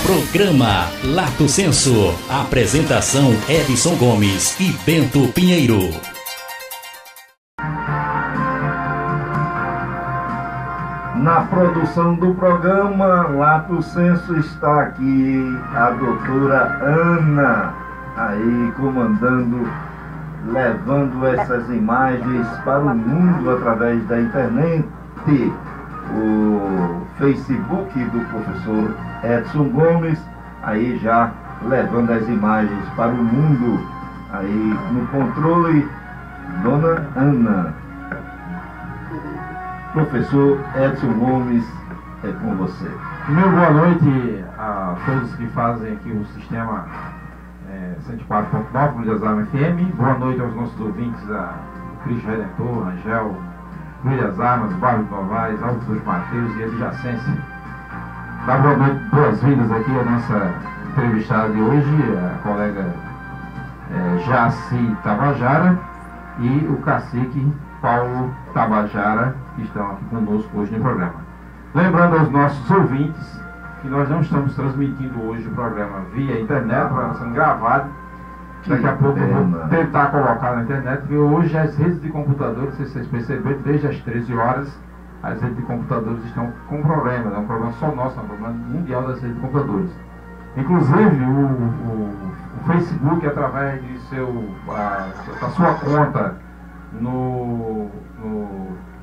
Programa Lato Senso. Apresentação Edson Gomes e Bento Pinheiro. Na produção do programa Lato Senso está aqui a doutora Ana, aí comandando, levando essas imagens para o mundo através da internet. O Facebook do professor Edson Gomes, aí já levando as imagens para o mundo, aí no controle, dona Ana. Professor Edson Gomes, é com você. Primeiro, boa noite a todos que fazem aqui o sistema 104.9 Luiz Alma FM. Boa noite aos nossos ouvintes da Cristo Redentor, Angel, Luiz das Armas, Bairro Novais, Alto dos Mateus e adjacência. Dá boa noite, boas-vindas aqui à nossa entrevistada de hoje, a colega Jaci Tabajara e o cacique Paulo Tabajara, que estão aqui conosco hoje no programa. Lembrando aos nossos ouvintes que nós não estamos transmitindo hoje o programa via internet, o programa está sendo gravado. Daqui a pouco eu vou tentar colocar na internet, porque hoje as redes de computadores, se vocês perceberem, desde as 13 horas, as redes de computadores estão com problema, não é um problema só nosso, é um problema mundial das redes de computadores. Inclusive o Facebook, através de da sua conta no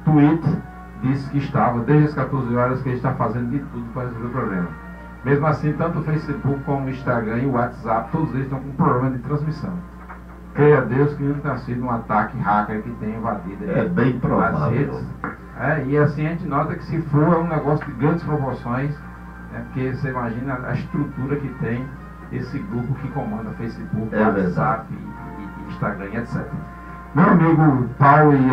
Twitter, disse que estava, desde as 14 horas, que ele está fazendo de tudo para resolver o problema. Mesmo assim, tanto o Facebook como o Instagram e o WhatsApp, todos eles estão com problema de transmissão. Creia a Deus que não tenha sido um ataque hacker que tenha invadido bem provável. as redes. E assim a gente nota que, se for, é um negócio de grandes proporções, porque você imagina a estrutura que tem esse grupo que comanda Facebook, WhatsApp e Instagram, etc. Meu amigo Paulo e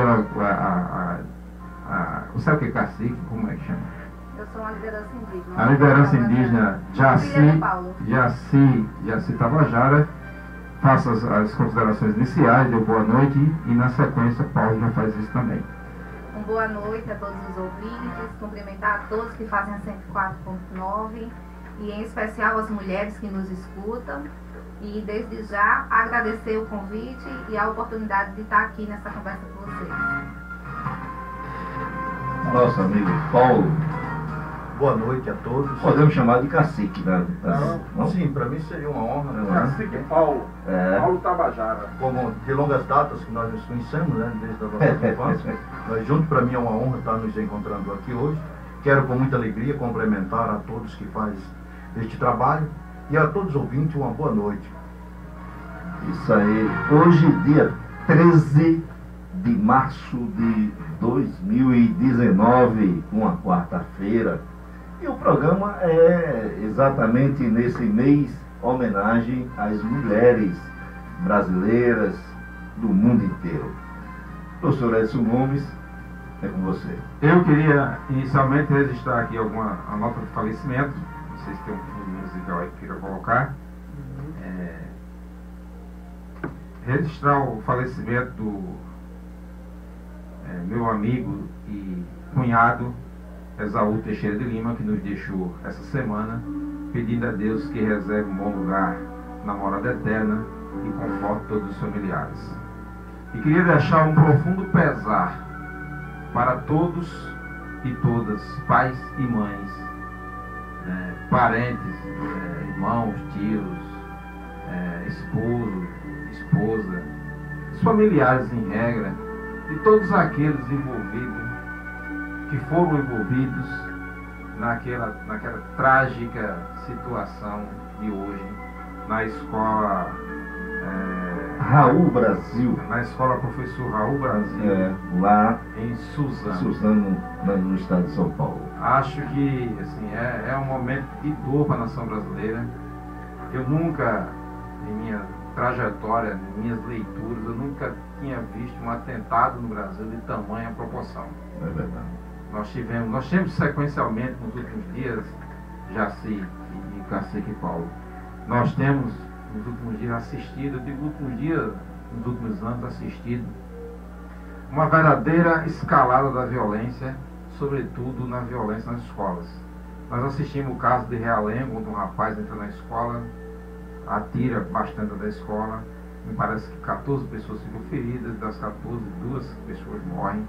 você é o que, cacique? Como é que chama? Eu sou uma liderança indígena. A liderança indígena Jaci Tabajara. Faça as considerações iniciais, deu boa noite e na sequência Paulo já faz isso também. Boa noite a todos os ouvintes, cumprimentar a todos que fazem a 104.9 e em especial as mulheres que nos escutam, e desde já agradecer o convite e a oportunidade de estar aqui nessa conversa com vocês. Nosso amigo Paulo. Boa noite a todos. Podemos chamar de cacique, né? Sim, para mim seria uma honra, né? Cacique Paulo, Paulo Tabajara. Como de longas datas que nós nos conhecemos, né? Desde a nossa infância. Nós juntos, para mim é uma honra estar nos encontrando aqui hoje. Quero com muita alegria complementar a todos que fazem este trabalho e a todos os ouvintes uma boa noite. Isso aí. Hoje, dia 13 de março de 2019, uma quarta-feira. E o programa é exatamente nesse mês homenagem às mulheres brasileiras do mundo inteiro. Professor Edson Gomes, é com você. Eu queria inicialmente registrar aqui a nota de falecimento. Não sei se tem um fundo musical aí que queira colocar. Registrar o falecimento do meu amigo e cunhado Esaú Teixeira de Lima, que nos deixou essa semana, pedindo a Deus que reserve um bom lugar na morada eterna e conforte todos os familiares. E queria deixar um profundo pesar para todos e todas, pais e mães, parentes, irmãos, tios, esposo, esposa, os familiares em regra, de todos aqueles envolvidos, que foram envolvidos naquela trágica situação de hoje na escola Raul Brasil. Na escola Professor Raul Brasil, lá em Suzano. Suzano, no estado de São Paulo. Acho que assim, é um momento de dor para a nação brasileira. Eu nunca, em minha trajetória, em minhas leituras, eu nunca tinha visto um atentado no Brasil de tamanha proporção. É verdade. Nós tivemos sequencialmente nos últimos dias, Jaci e Cacique Paulo, nós temos nos últimos dias assistido, nos últimos anos assistido, uma verdadeira escalada da violência, sobretudo na violência nas escolas. Nós assistimos o caso de Realengo, onde um rapaz entra na escola, atira bastante da escola, me parece que 14 pessoas ficam feridas, das 14, 2 pessoas morrem.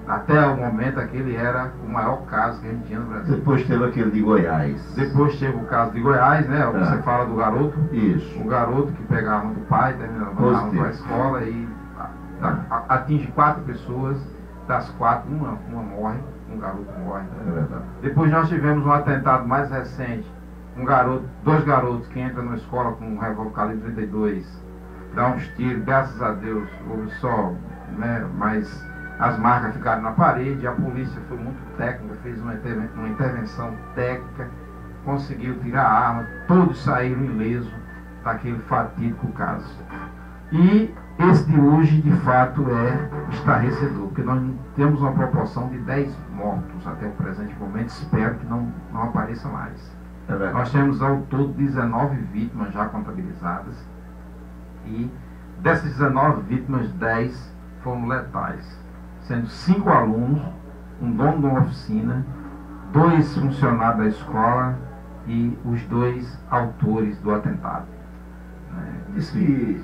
Até o momento aquele era o maior caso que a gente tinha no Brasil. Depois teve aquele de Goiás. Depois teve o caso de Goiás, né? Você fala do garoto. Isso. O garoto que pega a arma do pai, termina mandando para a escola e atinge 4 pessoas, das 4, uma morre, um garoto morre. Depois nós tivemos um atentado mais recente, dois garotos que entram na escola com um revólver calibre 32, dá uns tiros, graças a Deus, houve só, né, mas as marcas ficaram na parede, a polícia foi muito técnica, fez uma intervenção técnica, conseguiu tirar a arma, todos saíram ilesos daquele fatídico caso. E esse de hoje, de fato, é estarrecedor, porque nós temos uma proporção de 10 mortos até o presente momento, espero que não apareça mais. Nós temos ao todo 19 vítimas já contabilizadas, e dessas 19 vítimas, 10 foram letais, sendo 5 alunos, um dono de uma oficina, 2 funcionários da escola e os 2 autores do atentado. Diz que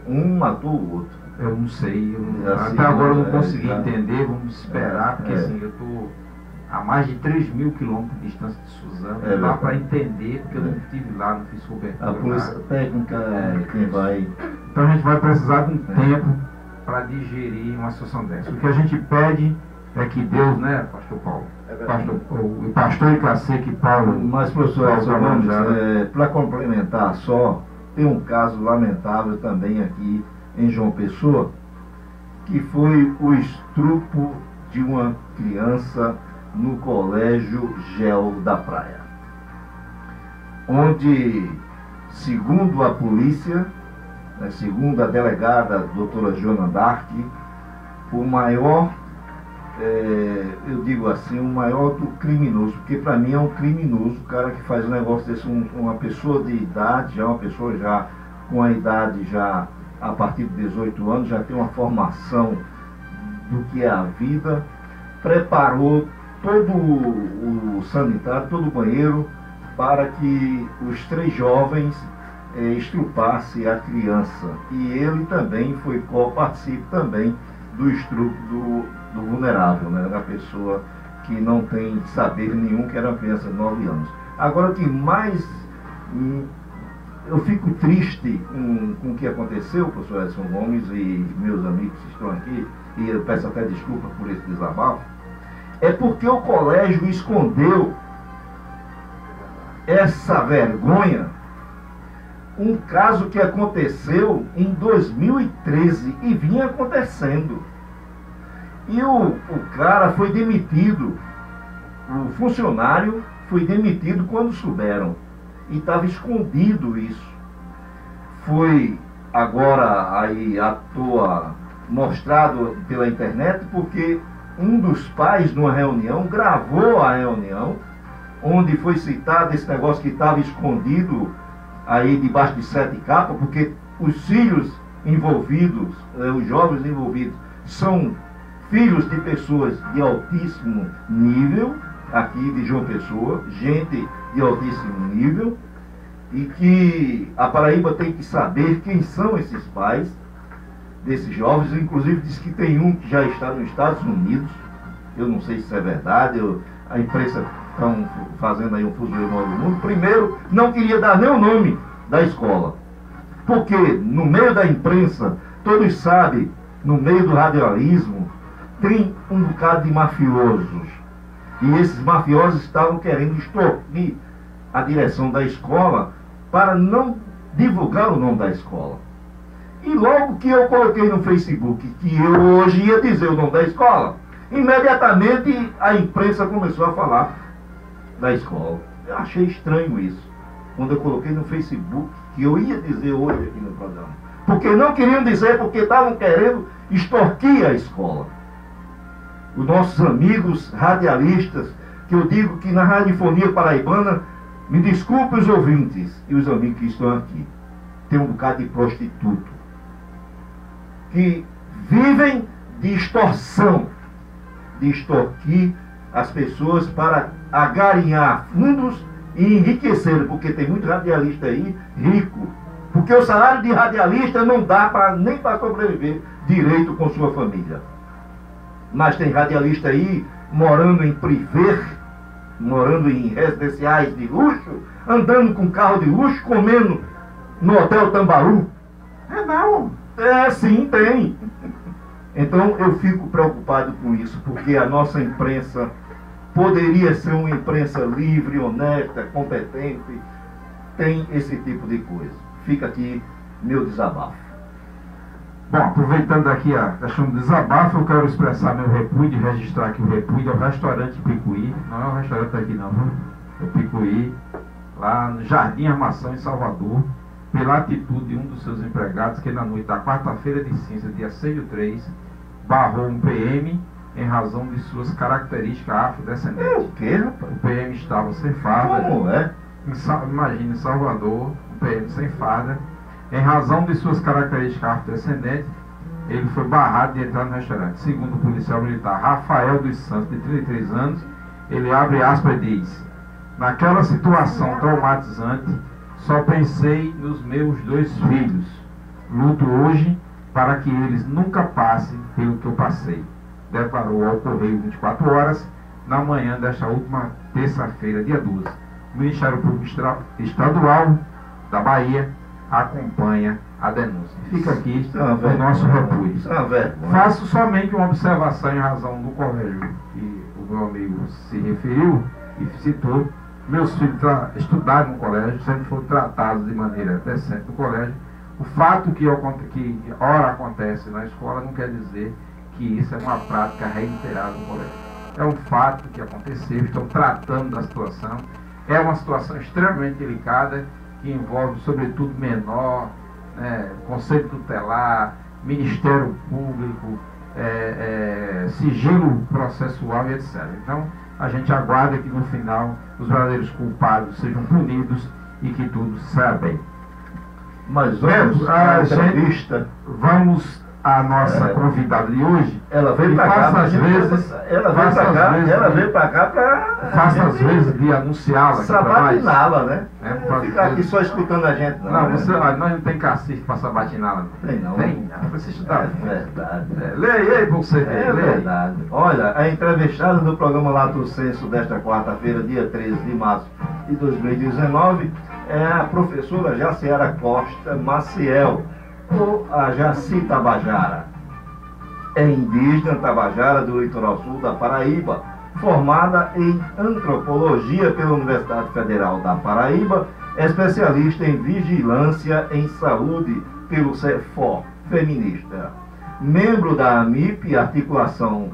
um matou o outro. Eu não sei, Assim, até agora eu não consegui entender, vamos esperar, porque assim, eu estou a mais de 3 mil quilômetros de distância de Suzano, não dá para entender, porque eu não estive lá, não fiz cobertura. A polícia técnica é quem vai... Então a gente vai precisar de um tempo para digerir uma situação dessa. O que a gente pede é que Deus, né, pastor Paulo? O pastor e cacique Paulo... Mas, professor Edson Gomes, para complementar só, tem um caso lamentável também aqui em João Pessoa, que foi o estupro de uma criança no Colégio Gel da Praia, onde, segundo a polícia, segundo a delegada doutora Joana Dark, o maior, eu digo assim, o maior do criminoso, porque para mim é um criminoso o cara que faz um negócio desse, uma pessoa de idade, já uma pessoa já com a idade já a partir de 18 anos, já tem uma formação do que é a vida, preparou todo o sanitário, todo o banheiro, para que os 3 jovens estrupassem a criança. E ele também foi participe também do estupro do vulnerável, né, da pessoa que não tem saber nenhum, que era uma criança de 9 anos. Agora, o que mais eu fico triste com o que aconteceu, professor Edson Gomes e meus amigos que estão aqui, e eu peço até desculpa por esse desabafo, é porque o colégio escondeu essa vergonha, um caso que aconteceu em 2013 e vinha acontecendo. E o cara foi demitido, o funcionário foi demitido quando souberam. E estava escondido isso. Foi agora aí à toa mostrado pela internet, porque um dos pais, numa reunião, gravou a reunião, onde foi citado esse negócio que estava escondido aí debaixo de 7 capas, porque os filhos envolvidos, os jovens envolvidos, são filhos de pessoas de altíssimo nível, aqui de João Pessoa, gente de altíssimo nível, e que a Paraíba tem que saber quem são esses pais desses jovens. Inclusive diz que tem um que já está nos Estados Unidos, eu não sei se isso é verdade, a imprensa estão fazendo aí um fuzuê maior do mundo. Primeiro, não queria dar nem o nome da escola, porque no meio da imprensa, todos sabem, no meio do radialismo, tem um bocado de mafiosos. E esses mafiosos estavam querendo extorquir a direção da escola para não divulgar o nome da escola. E logo que eu coloquei no Facebook que eu hoje ia dizer o nome da escola, imediatamente a imprensa começou a falar da escola. Eu achei estranho isso, quando eu coloquei no Facebook que eu ia dizer hoje aqui no programa. Porque não queriam dizer, porque estavam querendo extorquir a escola. Os nossos amigos radialistas, que eu digo que na radiofonia paraibana, me desculpe os ouvintes e os amigos que estão aqui, tem um bocado de prostituto, que vivem de extorsão, de extorquir as pessoas para agarinhar fundos e enriquecer, porque tem muito radialista aí rico, porque o salário de radialista não dá nem para sobreviver direito com sua família. Mas tem radialista aí morando em privê, morando em residenciais de luxo, andando com carro de luxo, comendo no Hotel Tambaú. Não. Sim, tem. Então eu fico preocupado com isso, porque a nossa imprensa poderia ser uma imprensa livre, honesta, competente, tem esse tipo de coisa. Fica aqui meu desabafo. Bom, aproveitando aqui a questão do desabafo, eu quero expressar meu repúdio, registrar aqui o repúdio ao restaurante Picuí. Não é um restaurante aqui não, viu? É o Picuí, lá no Jardim Armação, em Salvador, pela atitude de um dos seus empregados, que na noite da quarta-feira de cinza, dia 6/3, barrou um PM em razão de suas características afrodescendentes. O quê, rapaz? O PM estava sem farda. Como é? Imagine, em Salvador, um PM sem farda. Em razão de suas características afrodescendentes, ele foi barrado de entrar no restaurante. Segundo o policial militar Rafael dos Santos, de 33 anos, ele abre aspas e diz: naquela situação traumatizante, só pensei nos meus 2 filhos. Luto hoje para que eles nunca passem pelo que eu passei. Declarou ao Correio 24 Horas, na manhã desta última terça-feira, dia 12. O Ministério Público Estadual da Bahia acompanha a denúncia. Fica aqui o nosso repúdio. Faço somente uma observação em razão do colégio que o meu amigo se referiu e citou. Meus filhos estudaram no colégio, sempre foram tratados de maneira decente no colégio. O fato que ora acontece na escola não quer dizer que isso é uma prática reiterada no colégio. É um fato que aconteceu, estão tratando da situação. É uma situação extremamente delicada, que envolve sobretudo menor, conselho tutelar, Ministério Público, sigilo processual e etc. Então, a gente aguarda que no final os verdadeiros culpados sejam punidos e que tudo saia bem. Mas vamos à entrevista. Vamos à nossa convidada de hoje. Ela veio para cá, ela veio para cá para faça às vezes de anunciá-la, sabatiná-la, né? Não ficar aqui só escutando a gente, não. Não, nós não tem cacife para sabatiná-la. Tem não. Tem, precisa estudar. É verdade. Leia aí para você ver. É verdade. Olha, a entrevistada do programa Lato Senso desta quarta-feira, dia 13 de março de 2019, é a professora Jaciara Costa Maciel, ou a Jaci Tabajara. É indígena tabajara do litoral sul da Paraíba, formada em antropologia pela Universidade Federal da Paraíba, especialista em vigilância em saúde pelo CEFOR feminista. Membro da AMIP, Articulação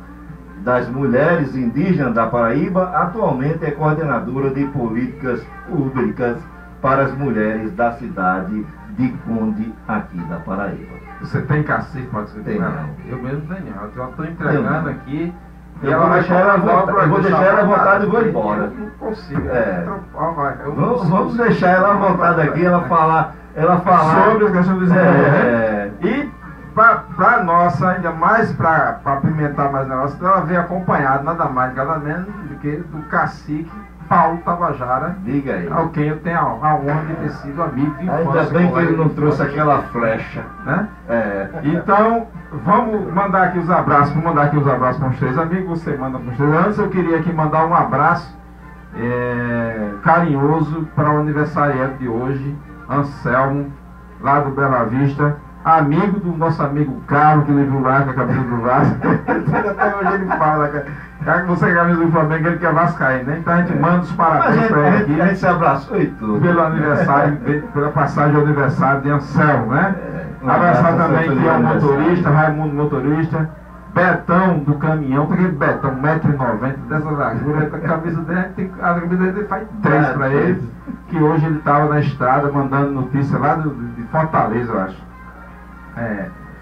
das Mulheres Indígenas da Paraíba, atualmente é coordenadora de políticas públicas para as mulheres da cidade de Conde, aqui da Paraíba. Você tem cacife, pode ser? Tem, não. Eu mesmo tenho. Eu estou entregando aqui. Eu vou deixar ela à vontade e vou embora. Eu não consigo. Vamos deixar ela à vontade aqui, ela falar sobre a questão do desenvolvimento. E para nossa, ainda mais para apimentar mais o negócio, ela veio acompanhada nada mais nada menos do que do cacique Paulo Tabajara, diga aí, ao quem eu tenho a honra de ter sido amigo de infância. Ainda bem que ele não trouxe aquela flecha, né? Então, vamos mandar aqui os abraços. Vou mandar aqui os abraços para os 3 amigos. Você manda para os 3. Antes eu queria aqui mandar um abraço carinhoso para o aniversariante de hoje, Anselmo, lá do Bela Vista, amigo do nosso amigo Carlos, que levou lá com a camisa do Vasco. Até hoje ele fala, cara, que você é a camisa do Flamengo, ele quer vascaíno, né? Então a gente manda os parabéns para ele aqui. A gente se abraçou e tudo. Pelo aniversário, pela passagem do aniversário de Anselmo, né? Abraçar também que é o motorista, Raimundo motorista, Betão do caminhão, porque Betão, 1,90 m dessa largura, a camisa dele faz 3 para ele, que hoje ele estava na estrada mandando notícia lá de Fortaleza, eu acho.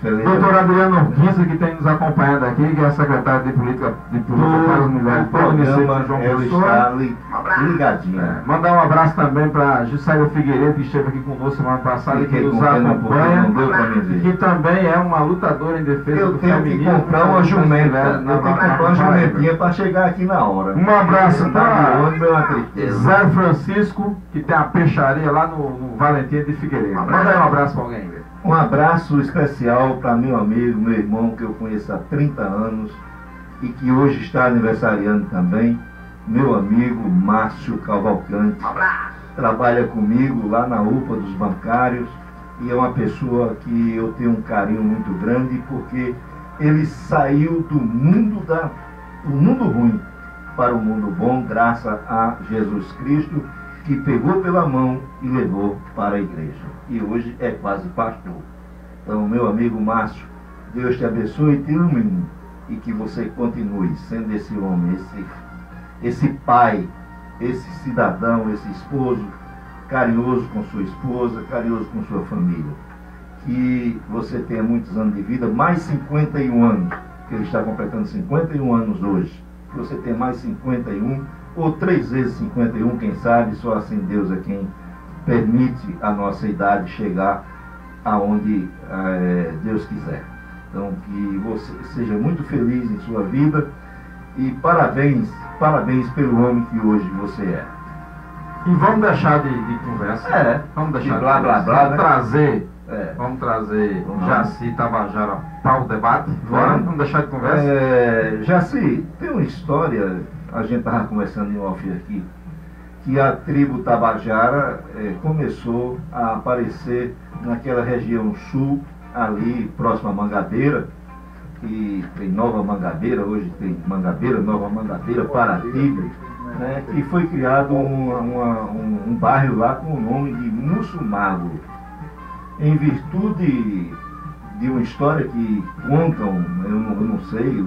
Doutor Adriano Guisa, que tem nos acompanhado aqui, que é a secretária de Política para as Mulheres do município de João Pessoa. Ligadinha. Mandar um abraço também para Juscelia Figueiredo, que esteve aqui conosco semana passada e que nos acompanha, que também é uma lutadora em defesa do feminismo. Eu tenho que comprar uma jumenta, eu tenho que comprar uma jumentinha para chegar aqui na hora. Um abraço para Zé Francisco, que tem a peixaria lá no Valentim de Figueiredo. Manda aí um abraço para alguém. Um abraço especial para meu amigo, meu irmão, que eu conheço há 30 anos e que hoje está aniversariando também, meu amigo Márcio Cavalcante. Trabalha comigo lá na UPA dos bancários e é uma pessoa que eu tenho um carinho muito grande porque ele saiu do mundo ruim para o mundo bom, graças a Jesus Cristo, que pegou pela mão e levou para a igreja. E hoje é quase pastor. Então, meu amigo Márcio, Deus te abençoe e te ilumine. E que você continue sendo esse homem, esse pai, esse cidadão, esse esposo, carinhoso com sua esposa, carinhoso com sua família. Que você tenha muitos anos de vida, mais 51 anos, que ele está completando 51 anos hoje. Que você tenha mais 51 ou 3 vezes 51, quem sabe, só assim Deus é quem permite a nossa idade chegar aonde Deus quiser. Então, que você seja muito feliz em sua vida e parabéns pelo homem que hoje você é. E vamos deixar de conversa. Vamos deixar de blá, blá, blá, vamos trazer Jaci Tabajara para o debate. Vamos deixar de conversa. Jaci, tem uma história, a gente estava conversando em off aqui, que a tribo Tabajara começou a aparecer naquela região sul, ali próximo a Mangabeira, que tem Nova Mangabeira, hoje tem Mangabeira, Nova Mangabeira, Paratiba, né, que foi criado um bairro lá com o nome de Mussumago, em virtude de uma história que contam, eu não sei,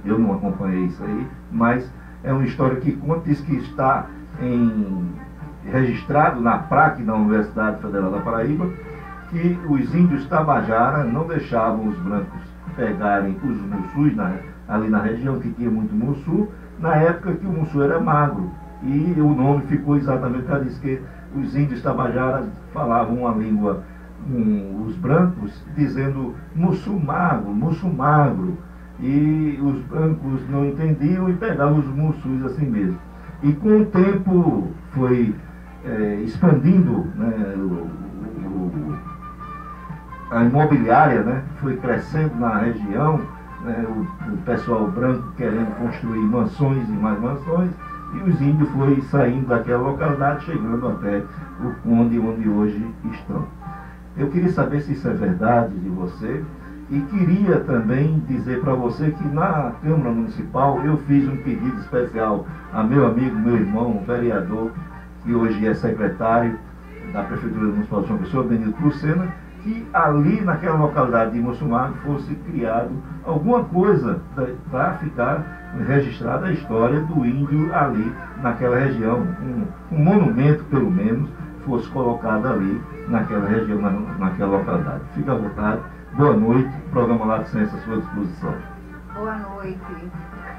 eu não acompanhei isso aí, mas é uma história que conta, diz que está registrado na PRAC da Universidade Federal da Paraíba, que os índios Tabajara não deixavam os brancos pegarem os mussus ali na região, que tinha muito mussu, na época que o mussu era magro. E o nome ficou exatamente para dizer que os índios Tabajara falavam uma língua, os brancos, dizendo mussu magro. E os brancos não entendiam e pegavam os mussus assim mesmo. E com o tempo foi expandindo, né, a imobiliária, né, foi crescendo na região, né, o pessoal branco querendo construir mansões e mais mansões, e os índios foi saindo daquela localidade, chegando até o Conde, onde hoje estão. Eu queria saber se isso é verdade de você, e queria também dizer para você que na Câmara Municipal eu fiz um pedido especial a meu amigo, meu irmão, um vereador, que hoje é secretário da Prefeitura Municipal de João Pessoa, Benito Lucena, que ali naquela localidade de Mussumago fosse criado alguma coisa para ficar registrada a história do índio ali naquela região, um monumento pelo menos fosse colocado ali naquela região, naquela localidade. Fica à vontade, boa noite, programa Lato Senso à sua disposição. Boa noite.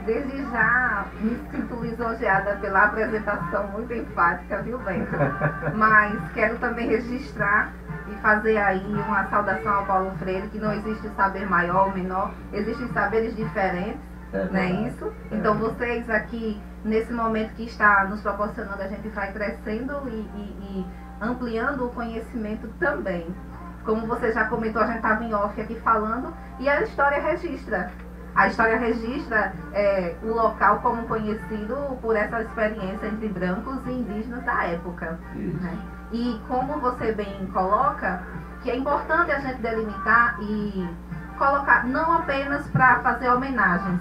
Desde já me sinto lisonjeada pela apresentação muito enfática, viu, Bento? Mas quero também registrar e fazer aí uma saudação ao Paulo Freire, que não existe saber maior ou menor, existem saberes diferentes, não é isso? Então vocês aqui, nesse momento que está nos proporcionando, a gente vai crescendo e ampliando o conhecimento também. Como você já comentou, a gente estava em off aqui falando, e a história registra. A história registra o local como conhecido por essa experiência entre brancos e indígenas da época. Né? E como você bem coloca, que é importante a gente delimitar e colocar, não apenas para fazer homenagens,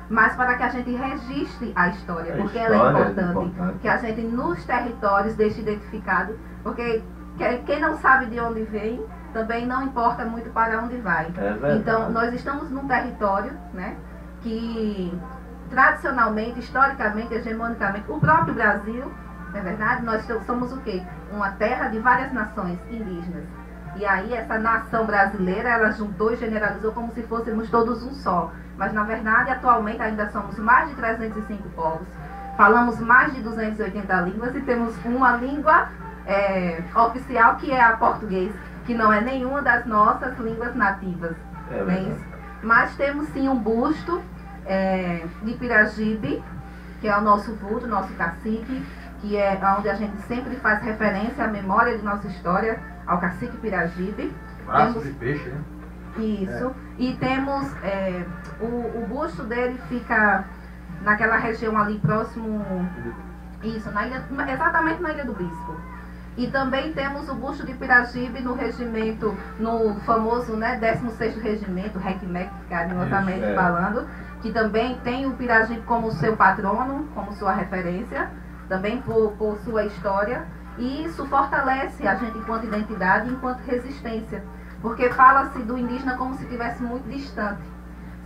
mas para que a gente registre a história, porque ela é importante. Que a gente nos territórios deixe identificado, porque quem não sabe de onde vem, também não importa muito para onde vai. Então, nós estamos num território, né, que tradicionalmente, historicamente, hegemonicamente, o próprio Brasil, não é verdade? Nós somos o quê? Uma terra de várias nações indígenas. E aí essa nação brasileira, ela juntou e generalizou como se fôssemos todos um só. Mas na verdade, atualmente ainda somos mais de 305 povos. Falamos mais de 280 línguas e temos uma língua oficial que é a português, que não é nenhuma das nossas línguas nativas. Mas temos sim um busto de Piragibe, que é o nosso vulto, nosso cacique, que é onde a gente sempre faz referência à memória de nossa história, ao cacique Piragibe. Braço de peixe, né? Isso. E temos o busto dele fica naquela região ali próximo, isso, exatamente na Ilha do Bispo. E também temos o busto de Piragibe no regimento, no famoso 16º regimento, RECMEC, carinhosamente falando, que também tem o Piragibe como seu patrono, como sua referência, também por sua história. E isso fortalece a gente enquanto identidade e enquanto resistência, porque fala-se do indígena como se estivesse muito distante,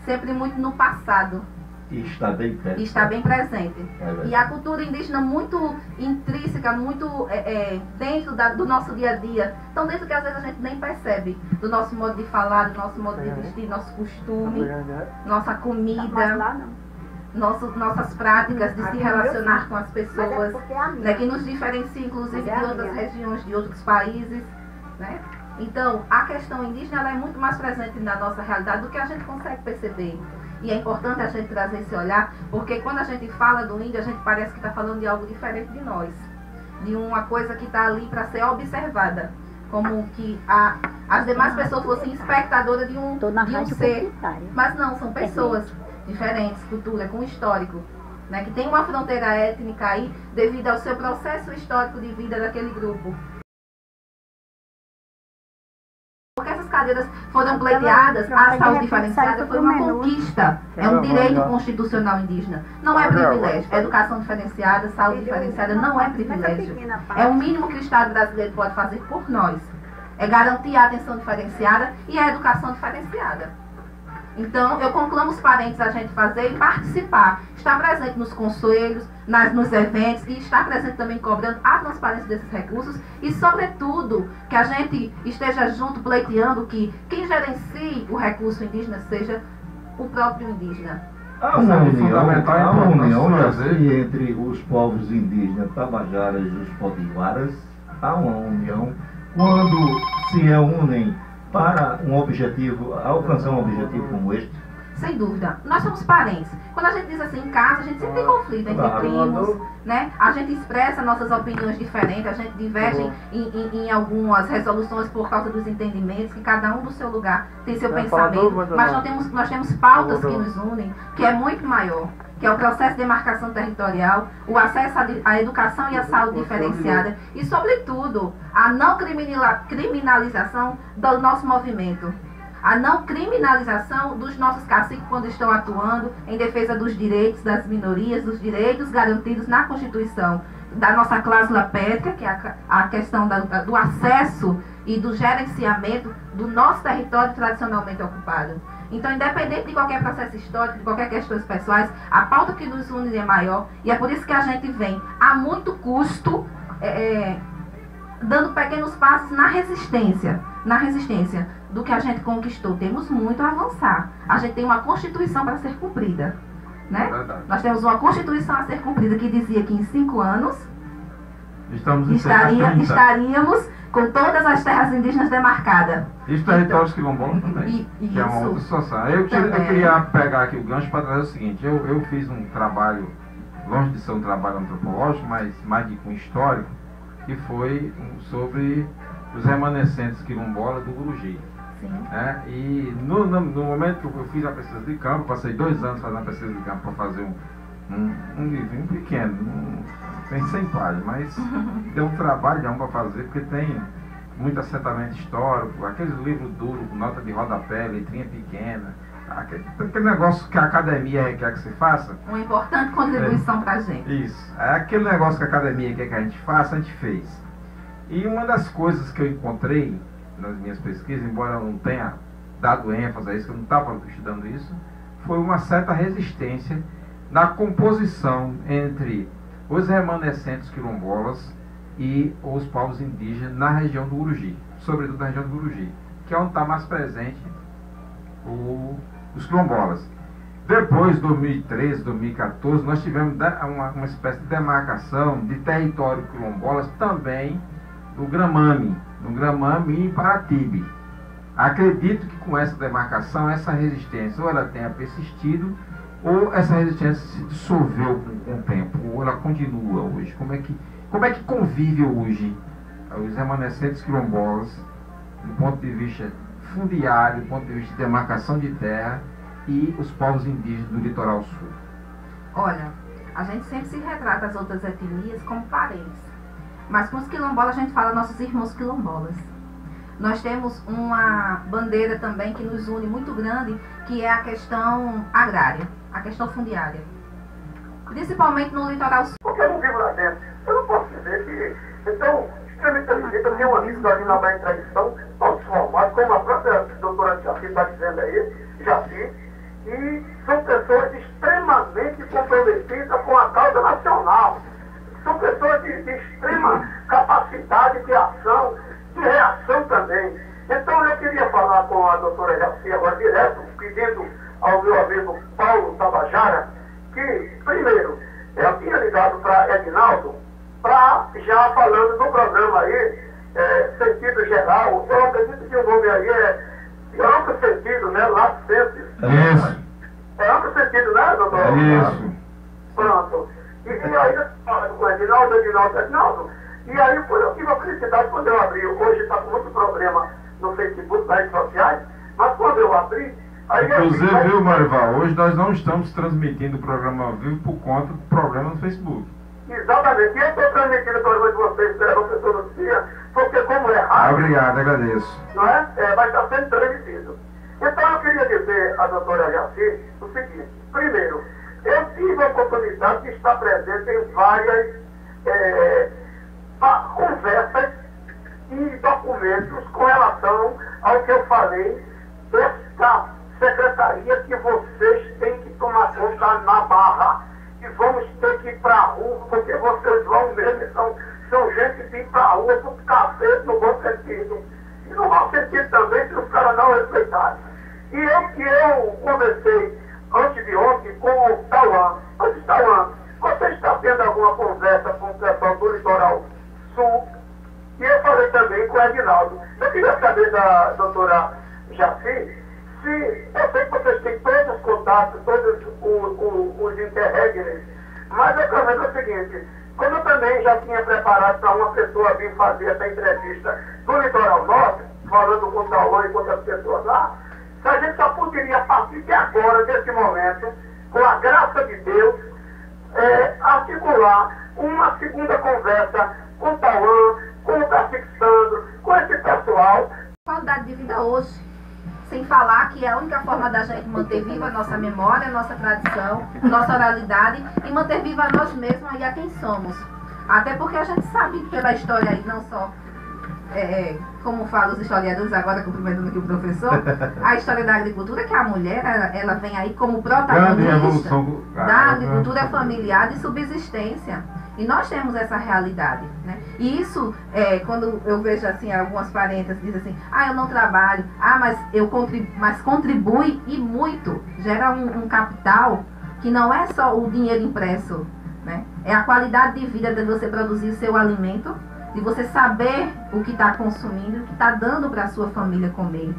sempre muito no passado. E está bem presente. Está bem presente. E a cultura indígena muito intrínseca, muito dentro do nosso dia a dia. Então, dentro que às vezes a gente nem percebe. Do nosso modo de falar, do nosso modo de vestir, nosso costume, nossa comida, nossas práticas de se relacionar com as pessoas, que nos diferencia inclusive de outras regiões, de outros países. Né? Então, a questão indígena ela é muito mais presente na nossa realidade do que a gente consegue perceber. E é importante a gente trazer esse olhar, porque quando a gente fala do índio, a gente parece que está falando de algo diferente de nós. De uma coisa que está ali para ser observada. Como que as demais pessoas fossem espectadoras de um ser. Mas não, são pessoas diferentes, cultura, com histórico. Que tem uma fronteira étnica aí, devido ao seu processo histórico de vida daquele grupo. Porque essas cadeiras foram pleiteadas, a saúde diferenciada foi uma conquista, é um direito constitucional indígena. Não é privilégio. Educação diferenciada, saúde diferenciada não é privilégio. É o mínimo que o Estado brasileiro pode fazer por nós. É garantir a atenção diferenciada e a educação diferenciada. Então, eu conclamo os parentes a gente fazer e participar. Estar presente nos conselhos, nos eventos e estar presente também cobrando a transparência desses recursos e, sobretudo, que a gente esteja junto pleiteando que quem gerencie o recurso indígena seja o próprio indígena. Há uma união entre os povos indígenas tabajaras e os potiguaras. Há uma união quando se unem para um objetivo, alcançar um objetivo como este? Sem dúvida. Nós somos parentes. Quando a gente diz assim, em casa, a gente sempre tem conflito entre primos, né? A gente expressa nossas opiniões diferentes, a gente diverge em algumas resoluções por causa dos entendimentos, que cada um do seu lugar tem seu pensamento, mas nós temos pautas que nos unem, que é muito maior, que é o processo de demarcação territorial, o acesso à educação e à saúde diferenciada e, sobretudo, a não criminalização do nosso movimento. A não criminalização dos nossos caciques quando estão atuando em defesa dos direitos das minorias, dos direitos garantidos na Constituição, da nossa cláusula pétrea, que é a questão do acesso e do gerenciamento do nosso território tradicionalmente ocupado. Então, independente de qualquer processo histórico, de qualquer questões pessoais, a pauta que nos une é maior e é por isso que a gente vem a muito custo dando pequenos passos na resistência do que a gente conquistou. Temos muito a avançar. A gente tem uma Constituição para ser cumprida. Né? Nós temos uma Constituição a ser cumprida que dizia que em 5 anos estaríamos com todas as terras indígenas demarcadas. E os territórios quilombolas também, que é uma outra situação. Eu queria pegar aqui o gancho para trazer o seguinte, eu fiz um trabalho, longe de ser um trabalho antropológico, mas mais de cunho histórico, que foi sobre os remanescentes quilombolas do Guruji. E no momento que eu fiz a pesquisa de campo, passei 2 anos fazendo a pesquisa de campo para fazer um livrinho pequeno, tem 100 páginas, mas deu um trabalho para fazer, porque tem muito assentamento histórico, aqueles livros duros, com nota de rodapé, letrinha pequena, aquele negócio que a academia quer que se faça. Uma importante contribuição para a gente. Isso, aquele negócio que a academia quer que a gente faça, a gente fez. E uma das coisas que eu encontrei nas minhas pesquisas, embora eu não tenha dado ênfase a isso, eu não estava estudando isso, foi uma certa resistência na composição entre os remanescentes quilombolas e os povos indígenas na região do Uruji, sobretudo na região do Uruji, que é onde está mais presente os quilombolas. Depois, 2013, 2014, nós tivemos uma espécie de demarcação de território quilombolas também no Gramame e Paratibe. Acredito que com essa demarcação, essa resistência, ou ela tenha persistido, ou essa resistência se dissolveu com o tempo, ou ela continua hoje. Como é que convive hoje os remanescentes quilombolas, do ponto de vista fundiário, do ponto de vista de demarcação de terra, e os povos indígenas do litoral sul? Olha, a gente sempre se retrata as outras etnias como parentes, mas com os quilombolas a gente fala nossos irmãos quilombolas. Nós temos uma bandeira também que nos une muito grande, que é a questão agrária, a questão fundiária, principalmente no litoral sul. Porque eu não vivo lá dentro. Eu não posso dizer que... Então, extremamente inteligente, eu tenho um amigo ali na Bahia em Tradição, todos formados, como a própria doutora Jaci está dizendo aí, Jaci, e são pessoas extremamente comprometidas com a causa nacional. São pessoas de extrema capacidade de ação, de reação também. Então eu queria falar com a doutora Jaci agora direto, pedindo ao meu amigo Paulo Tabajara, que, primeiro, eu tinha ligado para Edinaldo, para já falando do programa aí, sentido geral, eu acredito que o nome aí é amplo sentido, né? Lacenses. Isso. É amplo sentido, né, doutor? Isso. Pronto. E aí eu falo com o Edinaldo. E aí foi eu tive a felicidade quando eu abri. Hoje está com muito problema no Facebook, nas redes sociais, mas quando eu abri. Aí inclusive, viu, Marival, hoje nós não estamos transmitindo o programa ao vivo por conta do problema no Facebook. Exatamente. E eu estou transmitindo o programa de vocês pela professora Lucia, porque como é rádio... Obrigado, agradeço. Não é? Vai estar sendo transmitido. Então eu queria dizer à doutora Jaci o seguinte. Primeiro, eu tive a oportunidade de estar presente em várias conversas e documentos com relação ao que eu falei dessa secretaria que vocês têm que tomar conta na Barra. E vamos ter que ir para a rua, porque vocês vão mesmo, são gente de ir para a rua pro cacete no bom sentido. E no mau sentido também, se os caras não respeitarem. E eu conversei antes de ontem com o Tauan. Eu disse, Tauan, você está tendo alguma conversa com o pessoal do litoral sul? E eu falei também com o Edinaldo. Eu queria saber da doutora Jaci, se eu sei que vocês têm todos os contatos, todos os interregnes, mas eu quero ver o seguinte, como eu também já tinha preparado para uma pessoa vir fazer essa entrevista do litoral norte, falando com o Tauan e com outras pessoas lá, se a gente só poderia, a partir de agora, desse momento, com a graça de Deus, articular uma segunda conversa com o Tauan, com o Cacique Sandro, com esse pessoal. Qualidade de vida hoje, sem falar que é a única forma da gente manter viva a nossa memória, a nossa tradição, nossa oralidade e manter viva nós mesmos e a quem somos. Até porque a gente sabe pela história aí, não só, como falam os historiadores agora, cumprimentando aqui o professor, a história da agricultura, que a mulher, ela vem aí como protagonista da agricultura familiar de subsistência. E nós temos essa realidade, né? E isso, quando eu vejo assim, algumas parentes dizem assim, eu não trabalho, mas contribui e muito, gera um capital que não é só o dinheiro impresso, né? É a qualidade de vida de você produzir o seu alimento, de você saber o que está consumindo, o que está dando para a sua família comer.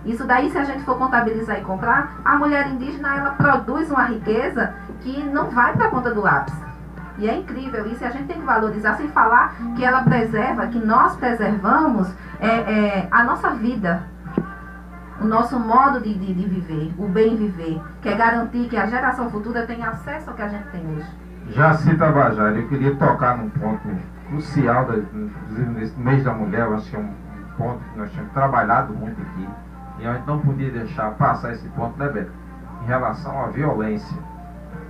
Isso daí, se a gente for contabilizar e comprar, a mulher indígena, ela produz uma riqueza que não vai para a ponta do lápis. E é incrível isso, e a gente tem que valorizar, sem falar que ela preserva, que nós preservamos a nossa vida, o nosso modo de viver, o bem viver, que é garantir que a geração futura tenha acesso ao que a gente tem hoje. Jaci Tabajara, eu queria tocar num ponto crucial, inclusive nesse mês da mulher, eu acho que é um ponto que nós temos trabalhado muito aqui, e a gente não podia deixar passar esse ponto, né, Beto? Em relação à violência.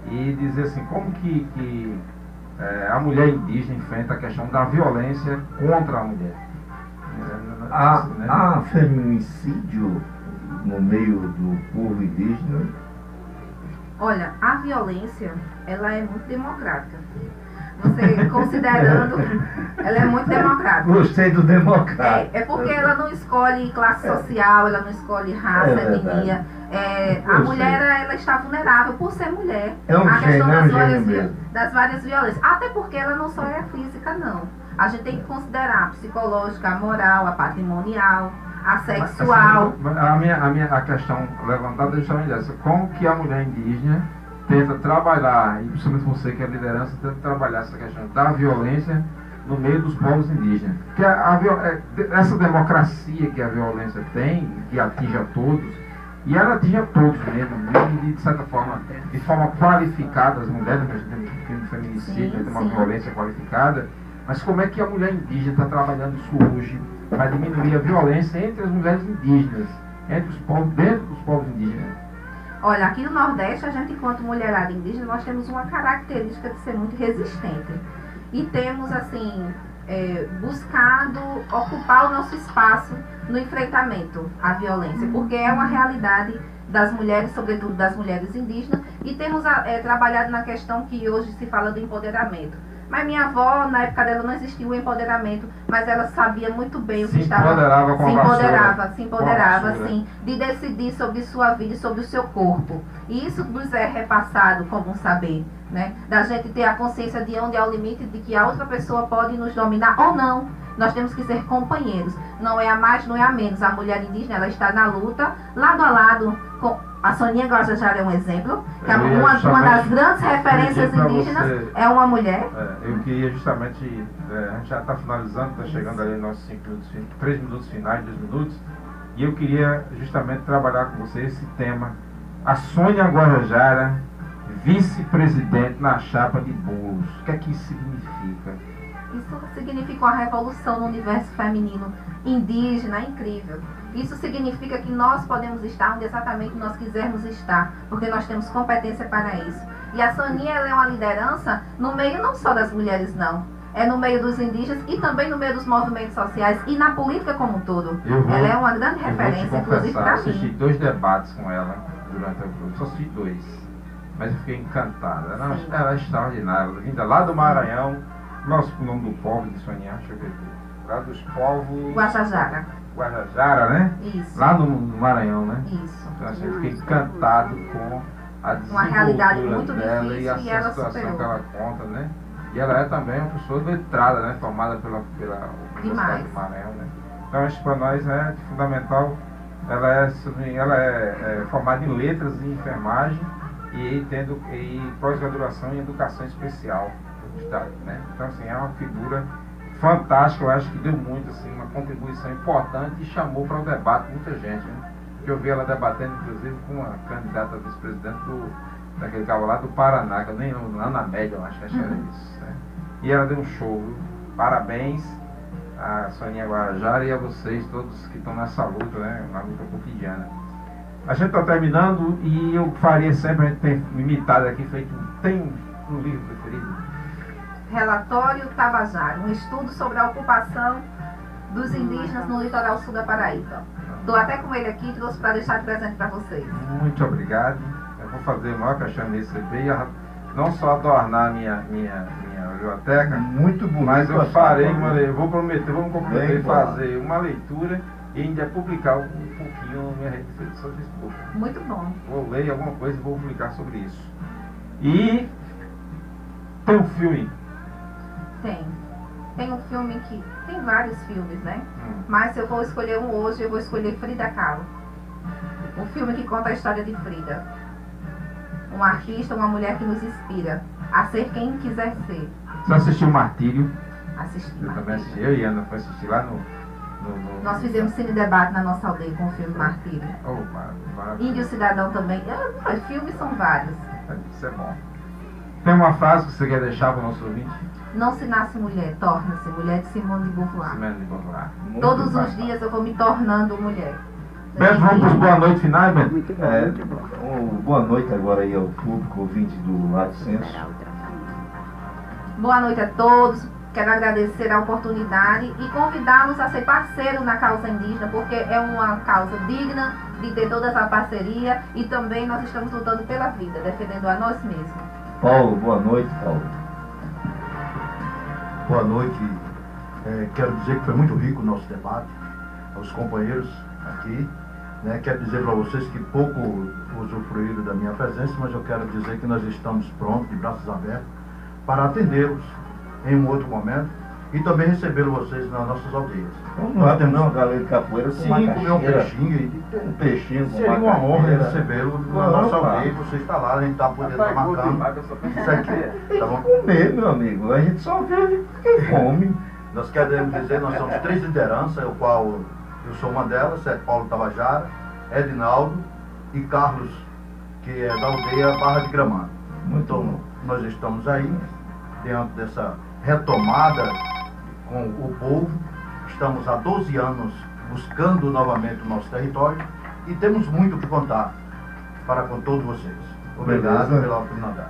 E dizer assim, como que a mulher indígena enfrenta a questão da violência contra a mulher. Há feminicídio no meio do povo indígena? Olha, a violência, ela é muito democrática. Você considerando, ela é muito democrática. Gostei do democrático. É porque ela não escolhe classe social, ela não escolhe raça, etnia. A mulher, ela está vulnerável por ser mulher. É um a questão gênio, das várias violências. Até porque ela não só é física, não. A gente tem que considerar a psicológica, a moral, a patrimonial, a sexual. A questão levantada é justamente essa. Como que a mulher indígena tenta trabalhar, e principalmente você que é liderança, tenta trabalhar essa questão da violência no meio dos povos indígenas. Que essa democracia que a violência tem, que atinge a todos, e ela atinge a todos mesmo, de certa forma, de forma qualificada, as mulheres, a gente tem um crime feminicídio, tem uma violência qualificada, mas como é que a mulher indígena está trabalhando isso hoje para diminuir a violência entre as mulheres indígenas, entre os povos, dentro dos povos indígenas? Olha, aqui no Nordeste, a gente, enquanto mulherada indígena, nós temos uma característica de ser muito resistente. E temos, assim, buscado ocupar o nosso espaço no enfrentamento à violência, porque é uma realidade das mulheres, sobretudo das mulheres indígenas, e temos trabalhado na questão que hoje se fala do empoderamento. Mas minha avó, na época dela, não existia o empoderamento, mas ela sabia muito bem o que estava... Se empoderava, assim, de decidir sobre sua vida e sobre o seu corpo. E isso nos é repassado como um saber, né? Da gente ter a consciência de onde é o limite, de que a outra pessoa pode nos dominar ou não. Nós temos que ser companheiros. Não é a mais, não é a menos. A mulher indígena, ela está na luta, lado a lado com... A Soninha Guajajara é um exemplo, que uma das grandes referências indígenas é uma mulher. Eu queria justamente, a gente já está finalizando, está chegando ali nossos 3 minutos finais, 2 minutos, e eu queria justamente trabalhar com você esse tema. A Sônia Guajajara, vice-presidente na chapa de Bolos. O que é que isso significa? Isso significa uma revolução no universo feminino indígena incrível. Isso significa que nós podemos estar onde exatamente nós quisermos estar, porque nós temos competência para isso. E a Soninha, ela é uma liderança no meio não só das mulheres, não. É no meio dos indígenas e também no meio dos movimentos sociais e na política como um todo. Ela é uma grande referência, inclusive para mim. Eu assisti 2 debates com ela durante a prova, só assisti 2, mas eu fiquei encantada. Ela é extraordinária, vinda lá do Maranhão, nosso nome do povo de Soninha, deixa eu ver aqui. Lá dos povos... Guajajara, né? Isso. Lá no Maranhão, né? Isso. Então, assim, eu fiquei encantado com a desenvoltura dela e a situação que ela conta, né? E ela é também uma pessoa letrada, né? Formada pela Universidade do Maranhão, né? Então, isso para nós é fundamental. Ela é formada em letras e enfermagem e pós-graduação em educação especial do Estado, né? Então, assim, é uma figura fantástica, eu acho que deu muito, assim, uma contribuição importante e chamou para o debate muita gente, né? Porque eu vi ela debatendo, inclusive, com uma candidata a vice-presidente daquele cabo lá do Paraná, que eu nem lá na média, eu acho que era isso, né? E ela deu um show, viu? Parabéns a Soninha Guajajara e a vocês todos que estão nessa luta, né? Na luta cotidiana. A gente está terminando e eu faria sempre, a gente tem imitado aqui, tem um livro preferido? Relatório Tabajara, um estudo sobre a ocupação dos indígenas no litoral sul da Paraíba. Estou até com ele aqui, trouxe para deixar de presente para vocês. Muito obrigado. Eu vou fazer o maior questão de receber, não só adornar minha biblioteca, muito bonito, mas eu farei vamos comprometer fazer uma leitura e ainda publicar um pouquinho na minha rede sobre Facebook. Muito bom. Vou ler alguma coisa e vou publicar sobre isso. E tem um filme. Tem um filme que... Tem vários filmes, né? Mas se eu vou escolher um hoje, eu vou escolher Frida Kahlo. Um filme que conta a história de Frida. Uma artista, uma mulher que nos inspira a ser quem quiser ser. Você assistiu Martírio? Assisti. Eu também assisti. Eu e Ana foi assistir lá no... Nós fizemos cine debate na nossa aldeia com o filme Martírio. Oh, maravilha. Índio Cidadão também. Filmes são vários. Isso é bom. Tem uma frase que você quer deixar para o nosso ouvinte? Não se nasce mulher, torna-se mulher, de Simone de Beauvoir. Simone de Beauvoir. Todos os dias eu vou me tornando mulher. Beto, vamos para os boa noite finais, Beto? Boa noite agora aí ao público ouvinte do Lato Senso. Boa noite a todos. Quero agradecer a oportunidade e convidá-los a ser parceiros na causa indígena, porque é uma causa digna de ter toda essa parceria e também nós estamos lutando pela vida, defendendo a nós mesmos. Paulo, boa noite, Paulo. Boa noite. Quero dizer que foi muito rico o nosso debate, aos companheiros aqui. Quero dizer para vocês que pouco usufruíram da minha presença, mas eu quero dizer que nós estamos prontos, de braços abertos, para atendê-los em um outro momento e também receber vocês nas nossas aldeias. Vamos lá, temos uma galera de capoeira com Sim, comer um peixinho. Um peixinho com Seria uma honra macaxeira. recebê-lo na nossa aldeia. Você está lá, a gente está podendo estar marcando isso aqui. Tá bom? Comer, meu amigo, a gente só vive quem come. Nós queremos dizer, nós somos 3 lideranças, o qual eu sou uma delas, é Paulo Tabajara, Edinaldo e Carlos, que é da aldeia Barra de Gramado. Então, nós estamos aí, dentro dessa retomada com o povo. Estamos há 12 anos buscando novamente o nosso território e temos muito que contar para com todos vocês. Obrigado pela oportunidade.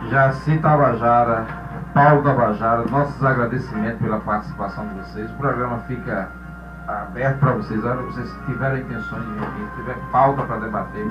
Jaci Tabajara, Paulo Tabajara, nossos agradecimentos pela participação de vocês. O programa fica aberto para vocês. A hora que vocês tiverem intenções de vir, tiver pauta para debater,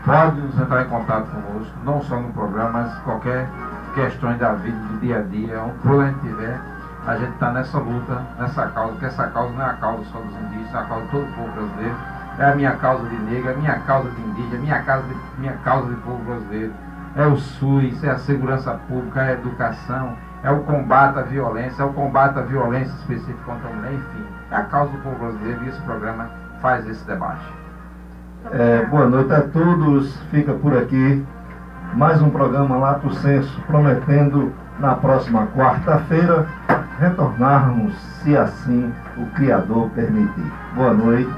pode nos entrar em contato conosco, não só no programa, mas qualquer questões da vida, do dia a dia, onde por onde tiver, a gente está nessa luta, nessa causa, porque essa causa não é a causa só dos indígenas, é a causa de todo o povo brasileiro, é a minha causa de negro, é a minha causa de indígena, é a minha causa de povo brasileiro, é o SUS, é a segurança pública, é a educação, é o combate à violência, específica contra a mulher, enfim, é a causa do povo brasileiro e esse programa faz esse debate. Boa noite a todos, fica por aqui mais um programa Lato Senso, prometendo na próxima quarta-feira retornarmos, se assim o Criador permitir. Boa noite.